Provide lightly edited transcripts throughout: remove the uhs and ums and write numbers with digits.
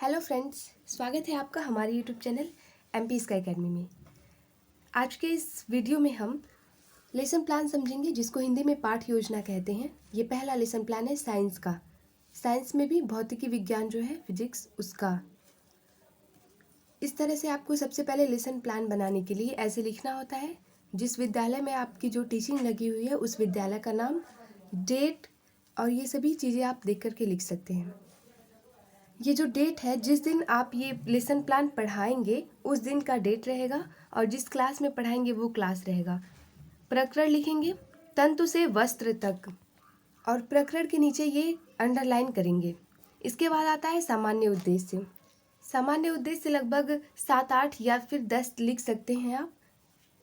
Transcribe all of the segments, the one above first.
Hello friends, स्वागत है आपका हमारे YouTube channel MP sky academy में। आज के इस वीडियो में हम लेसन प्लान समझेंगे, जिसको हिंदी में पाठ योजना कहते हैं। ये पहला लेसन प्लान है साइंस का। साइंस में भी भौतिकी विज्ञान जो है, फिजिक्स, उसका। इस तरह से आपको सबसे पहले लेसन प्लान बनाने के लिए ऐसे लिखना होता है। जिस विद्यालय में आपकी जो टीचिंग लगी हुई है उस विद्यालय का नाम, डेट और ये सभी चीज़ें आप देख करके लिख सकते हैं। ये जो डेट है, जिस दिन आप ये लेसन प्लान पढ़ाएंगे उस दिन का डेट रहेगा और जिस क्लास में पढ़ाएंगे वो क्लास रहेगा। प्रकरण लिखेंगे तंतु से वस्त्र तक और प्रकरण के नीचे ये अंडरलाइन करेंगे। इसके बाद आता है सामान्य उद्देश्य। सामान्य उद्देश्य लगभग 7-8 या फिर 10 लिख सकते हैं आप।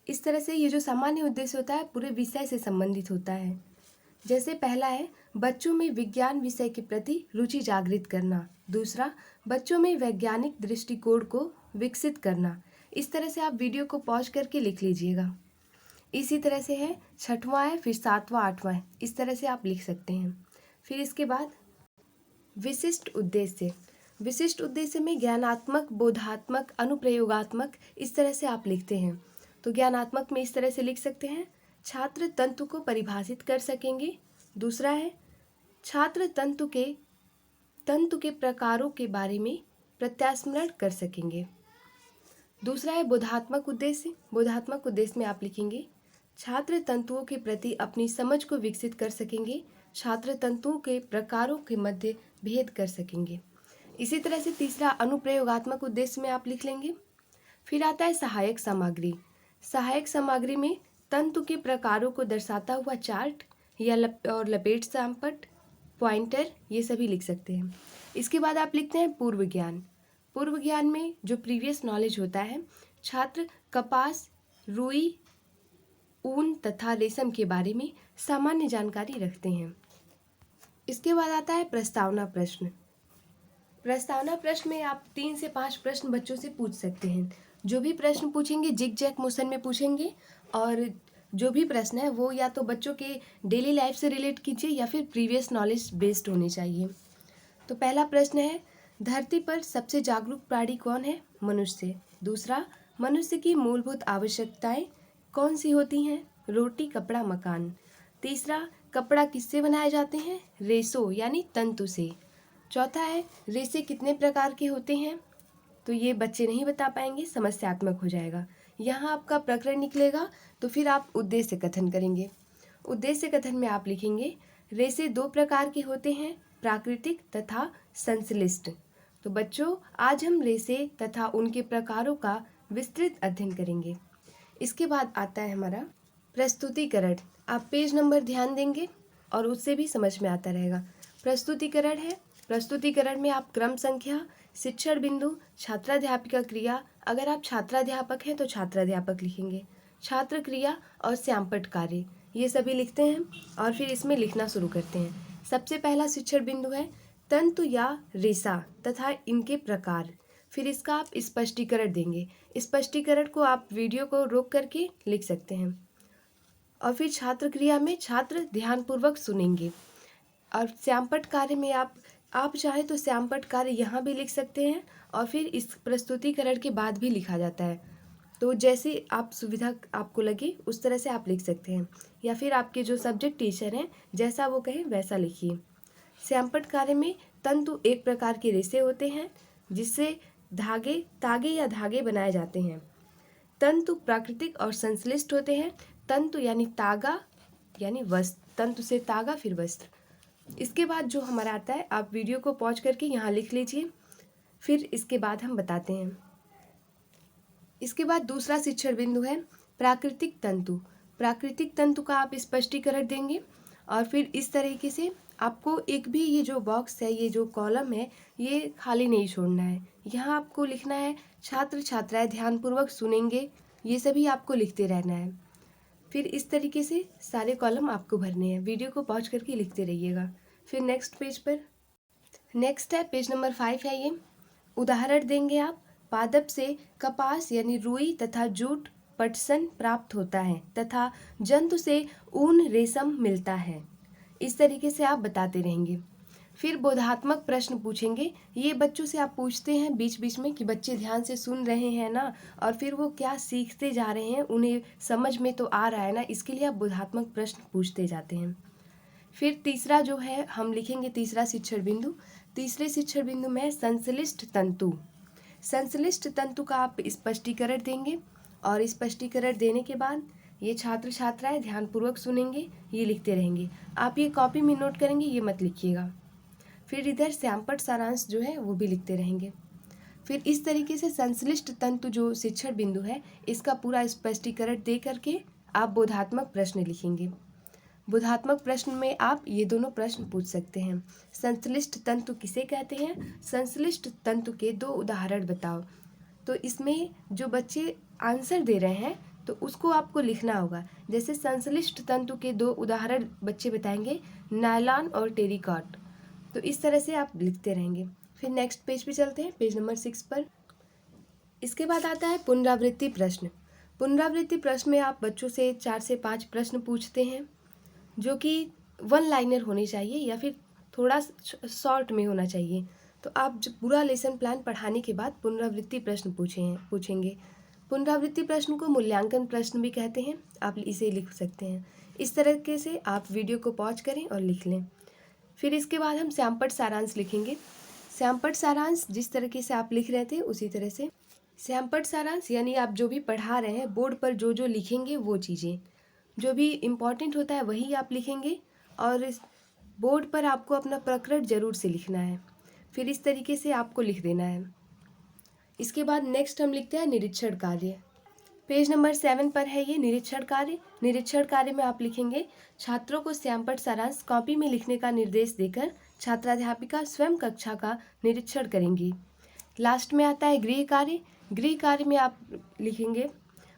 इस तरह से ये जो सामान्य उद्देश्य होता है पूरे विषय से संबंधित होता है। जैसे पहला है बच्चों में विज्ञान विषय के प्रति रुचि जागृत करना। दूसरा, बच्चों में वैज्ञानिक दृष्टिकोण को विकसित करना। इस तरह से आप वीडियो को पॉज करके लिख लीजिएगा। इसी तरह से है छठवां है, फिर सातवां, आठवां है। इस तरह से आप लिख सकते हैं। फिर इसके बाद विशिष्ट उद्देश्य। विशिष्ट उद्देश्य में ज्ञानात्मक, बोधात्मक, अनुप्रयोगात्मक, इस तरह से आप लिखते हैं। तो ज्ञानात्मक में इस तरह से लिख सकते हैं, छात्र तंतु को परिभाषित कर सकेंगे। दूसरा है छात्र तंतु के प्रकारों के बारे में प्रत्यास्मरण कर सकेंगे। दूसरा है बोधात्मक उद्देश्य। बोधात्मक उद्देश्य में आप लिखेंगे, छात्र तंतुओं के प्रति अपनी समझ को विकसित कर सकेंगे, छात्र तंतुओं के प्रकारों के मध्य भेद कर सकेंगे। इसी तरह से तीसरा अनुप्रयोगात्मक उद्देश्य में आप लिख लेंगे। फिर आता है सहायक सामग्री। सहायक सामग्री में तंतु के प्रकारों को दर्शाता हुआ चार्ट या लपेट सांपट, पॉइंटर, ये सभी लिख सकते हैं। इसके बाद आप लिखते हैं पूर्व ज्ञान। पूर्व ज्ञान में जो प्रीवियस नॉलेज होता है, छात्र कपास, रुई, ऊन तथा रेशम के बारे में सामान्य जानकारी रखते हैं। इसके बाद आता है प्रस्तावना प्रश्न। प्रस्तावना प्रश्न में आप 3 से 5 प्रश्न बच्चों से पूछ सकते हैं। जो भी प्रश्न पूछेंगे जिग जैग मोशन में पूछेंगे और जो भी प्रश्न है वो या तो बच्चों के डेली लाइफ से रिलेट कीजिए या फिर प्रीवियस नॉलेज बेस्ड होने चाहिए। तो पहला प्रश्न है, धरती पर सबसे जागरूक प्राणी कौन है? मनुष्य। दूसरा, मनुष्य की मूलभूत आवश्यकताएं कौन सी होती हैं? रोटी, कपड़ा, मकान। तीसरा, कपड़ा किससे बनाए जाते हैं? रेशों यानी तंतु से। चौथा है, रेशे कितने प्रकार के होते हैं? तो ये बच्चे नहीं बता पाएंगे, समस्यात्मक हो जाएगा। यहाँ आपका प्रकरण निकलेगा तो फिर आप उद्देश्य कथन करेंगे। उद्देश्य कथन में आप लिखेंगे, रेशे 2 प्रकार के होते हैं, प्राकृतिक तथा संश्लिष्ट। तो बच्चों, आज हम रेशे तथा उनके प्रकारों का विस्तृत अध्ययन करेंगे। इसके बाद आता है हमारा प्रस्तुतिकरण। आप पेज नंबर ध्यान देंगे और उससे भी समझ में आता रहेगा। प्रस्तुतिकरण है। प्रस्तुतिकरण में आप क्रम संख्या, शिक्षण बिंदु, छात्राध्यापिका क्रिया, अगर आप छात्राध्यापक हैं तो छात्राध्यापक लिखेंगे, छात्र क्रिया और श्यामपट्ट कार्य, ये सभी लिखते हैं और फिर इसमें लिखना शुरू करते हैं। सबसे पहला शिक्षण बिंदु है तंतु या रेशा तथा इनके प्रकार। फिर इसका आप स्पष्टीकरण देंगे। स्पष्टीकरण को आप वीडियो को रोक करके लिख सकते हैं। और फिर छात्र क्रिया में छात्र ध्यानपूर्वक सुनेंगे। और श्यामपट्ट कार्य में आप चाहे तो श्यामपट्ट कार्य यहाँ भी लिख सकते हैं और फिर इस प्रस्तुतिकरण के बाद भी लिखा जाता है। तो जैसे आप सुविधा आपको लगे उस तरह से आप लिख सकते हैं, या फिर आपके जो सब्जेक्ट टीचर हैं जैसा वो कहें वैसा लिखिए। श्यामपट्ट कार्य में तंतु एक प्रकार के रेशे होते हैं जिससे तागे या धागे बनाए जाते हैं। तंतु प्राकृतिक और संश्लिष्ट होते हैं। तंतु यानी तागा यानी वस्त्र, तंतु से तागा फिर वस्त्र। इसके बाद जो हमारा आता है, आप वीडियो को पॉज करके यहाँ लिख लीजिए, फिर इसके बाद हम बताते हैं। इसके बाद दूसरा शिक्षण बिंदु है प्राकृतिक तंतु। प्राकृतिक तंतु का आप स्पष्टीकरण देंगे और फिर इस तरीके से आपको एक भी ये जो बॉक्स है, ये जो कॉलम है, ये खाली नहीं छोड़ना है। यहाँ आपको लिखना है छात्र छात्राएं ध्यानपूर्वक सुनेंगे, ये सभी आपको लिखते रहना है। फिर इस तरीके से सारे कॉलम आपको भरने हैं। वीडियो को पॉज करके लिखते रहिएगा। फिर नेक्स्ट पेज पर, नेक्स्ट है पेज नंबर 5 है ये। उदाहरण देंगे आप, पादप से कपास यानी रुई तथा जूट पटसन प्राप्त होता है तथा जंतु से ऊन रेशम मिलता है। इस तरीके से आप बताते रहेंगे। फिर बोधात्मक प्रश्न पूछेंगे। ये बच्चों से आप पूछते हैं बीच बीच में कि बच्चे ध्यान से सुन रहे हैं ना, और फिर वो क्या सीखते जा रहे हैं, उन्हें समझ में तो आ रहा है ना, इसके लिए आप बोधात्मक प्रश्न पूछते जाते हैं। फिर तीसरा जो है हम लिखेंगे, तीसरा शिक्षण बिंदु। तीसरे शिक्षण बिंदु में संश्लिष्ट तंतु। संश्लिष्ट तंतु का आप स्पष्टीकरण देंगे, और स्पष्टीकरण देने के बाद ये छात्र छात्राएं ध्यानपूर्वक सुनेंगे, ये लिखते रहेंगे। आप ये कॉपी में नोट करेंगे, ये मत लिखिएगा। फिर इधर श्यामपट्ट सारांश जो है वो भी लिखते रहेंगे। फिर इस तरीके से संश्लिष्ट तंतु जो शिक्षण बिंदु है, इसका पूरा स्पष्टीकरण दे करके आप बोधात्मक प्रश्न लिखेंगे। बोधात्मक प्रश्न में आप ये दोनों प्रश्न पूछ सकते हैं। संश्लिष्ट तंतु किसे कहते हैं? संश्लिष्ट तंतु के 2 उदाहरण बताओ। तो इसमें जो बच्चे आंसर दे रहे हैं तो उसको आपको लिखना होगा। जैसे संश्लिष्ट तंतु के 2 उदाहरण बच्चे बताएंगे, नायलॉन और टेरिकॉट। तो इस तरह से आप लिखते रहेंगे। फिर नेक्स्ट पेज पे चलते हैं, पेज नंबर 6 पर। इसके बाद आता है पुनरावृत्ति प्रश्न। पुनरावृत्ति प्रश्न में आप बच्चों से 4 से 5 प्रश्न पूछते हैं, जो कि 1 लाइनर होने चाहिए या फिर थोड़ा शॉर्ट में होना चाहिए। तो आप जब पूरा लेसन प्लान पढ़ाने के बाद पुनरावृत्ति प्रश्न पूछेंगे। पुनरावृत्ति प्रश्न को मूल्यांकन प्रश्न भी कहते हैं, आप इसे लिख सकते हैं। इस तरीके से आप वीडियो को पॉज करें और लिख लें। फिर इसके बाद हम श्यामपट्ट सारांश लिखेंगे। श्यामपट्ट सारांश जिस तरीके से आप लिख रहे थे उसी तरह से श्यामपट्ट सारांश यानी आप जो भी पढ़ा रहे हैं, बोर्ड पर जो जो लिखेंगे वो चीज़ें जो भी इम्पॉर्टेंट होता है वही आप लिखेंगे, और इस बोर्ड पर आपको अपना प्रकरण जरूर से लिखना है। फिर इस तरीके से आपको लिख देना है। इसके बाद नेक्स्ट हम लिखते हैं निरीक्षण कार्य। पेज नंबर 7 पर है ये निरीक्षण कार्य। निरीक्षण कार्य में आप लिखेंगे, छात्रों को श्यामपट्ट सारांश कॉपी में लिखने का निर्देश देकर छात्राध्यापिका स्वयं कक्षा का निरीक्षण करेंगी। लास्ट में आता है गृह कार्य। गृह कार्य में आप लिखेंगे,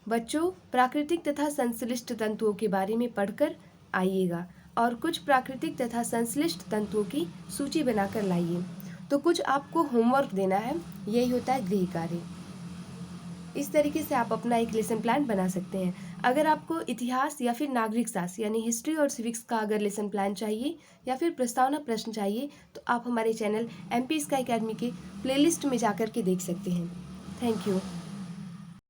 बच्चों प्राकृतिक तथा संश्लिष्ट तंतुओं के बारे में पढ़कर आइएगा और कुछ प्राकृतिक तथा संश्लिष्ट तंतुओं की सूची बनाकर लाइए। तो कुछ आपको होमवर्क देना है, यही होता है गृह कार्य। इस तरीके से आप अपना एक लेसन प्लान बना सकते हैं। अगर आपको इतिहास या फिर नागरिक शास्त्र यानी हिस्ट्री और सिविक्स का अगर लेसन प्लान चाहिए या फिर प्रस्तावना प्रश्न चाहिए, तो आप हमारे चैनल MP स्काई अकेडमी के प्लेलिस्ट में जाकर के देख सकते हैं। Thank you.